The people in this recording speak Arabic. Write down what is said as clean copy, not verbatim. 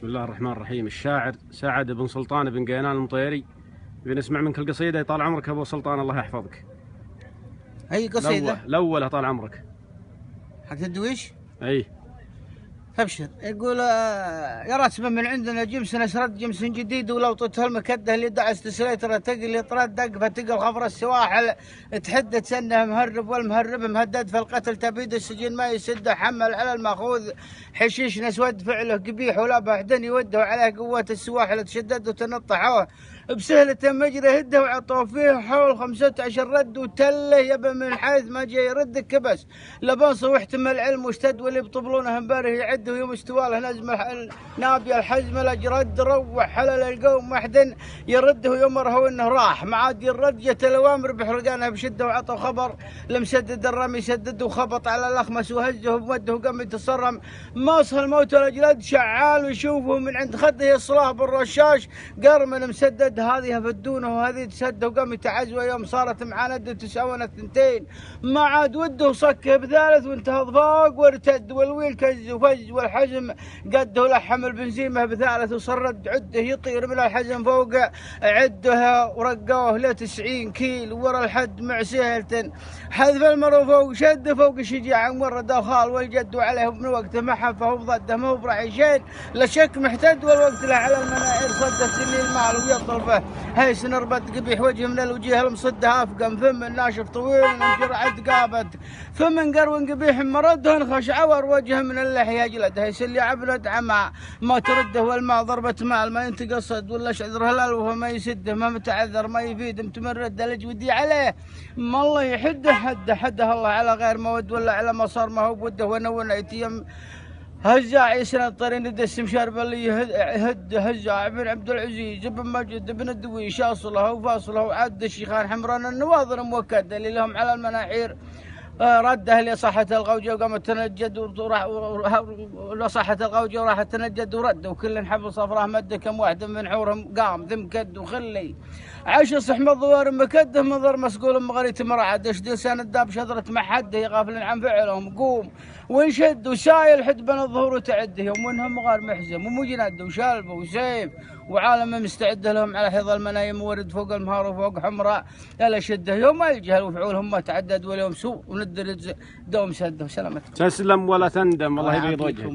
بسم الله الرحمن الرحيم. الشاعر سعد بن سلطان بن قينان المطيري بنسمع منك القصيدة. طال عمرك أبو سلطان، الله يحفظك. أي قصيدة؟ الأولى طال عمرك. حق الدويش؟ أي. أبشر. يقول يا راتبة من عندنا جمس نسرد جمس جديد، ولو طتها المكده اللي دعست سليترة تقل يطرد دق فتقل خفر السواحل تحدث انه مهرب، والمهرب مهدد في القتل تبيد السجن ما يسده، حمل على الماخوذ حشيش نسود فعله قبيح، ولا بعدين يوده عليه قوة السواحل تشدد وتنطحوه بسهلة مجرى هده، وعطوا فيه حول 15 رد وتله يبى من حيث ما جاي يرد كبس لباصه واحتمل علم واشتد، واللي بطبلونه امبارح يعد يوم استواله نزم نابي الحزم الاجرد روح حلل القوم محدن يرده يوم رهو انه راح ما عاد يرد، جت الاوامر بحرقانها بشده وعطوا خبر لمسدد الرمي سدد وخبط على الاخمس وهزه بمده وقام يتصرم ماصه الموت والاجلاد شعال ويشوفه من عند خده يصلاه بالرشاش قرمن مسدد هذه فدونه وهذه تسده وقام يتعزوه يوم صارت معانده تساوون الثنتين ما عاد وده وصكه بثالث وانتهض فوق وارتد والويل كز وفز والحزم قده لحم البنزيمه بثالث وصرد عده يطير من الحزم فوق عدها ورقوه ل 90 كيلو ورا الحد مع سهلة حذف المرو فوق شد فوق الشجاع ورد الخال والجد وعليه من وقته محف فهو ضده مو برعيشين لا شك محتد والوقت له على المناعير صدت اللي المال ويطلبه هيس نربط قبيح وجه من الوجيه المصده افقم ثم الناشف طويل انجرعت قابت ثم قرون قبيح مردهن خش عور وجه من اللحيه جلد هيس اللي عبرت عمى ما ترده والماء ضربة مال ما ينتقصد ولا شعر هلال وما يسده ما متعذر ما يفيد متمرد الجودي عليه ما الله يحده حده الله على غير ما ود ولا على ما صار ما هو بده ونونا يتيم هزاع يسند طرين الدسم شارب اللي هزاع بن عبد العزيز بن مجد بن الدويش اصله وفاصله وعد الشيخان حمران النواظر موكده اللي لهم على المناحير رده لصحة الغوجة وقامت تنجد لصحة الغوجة وراحت تنجد ورد وكل حب صفراه مد كم واحد من حورهم قام ذم كد وخلي عاش صحم الضوار مكده منظر مسقول مغريت مرعد اشد لسان الداب شذرة مع حده يغافل عن فعلهم قوم ونشد وسايل حد بين الظهور وتعدهم وانهم غار محزم ومجند وشالبه وسيف وعالم مستعد لهم على حيض المنايم ورد فوق المهار وفوق حمراء لا شده يوم الجهل وفعولهم ما تعدد واليوم سوء وندر دوم سده وسلامتكم. تسلم ولا تندم، الله يبيض وجهك.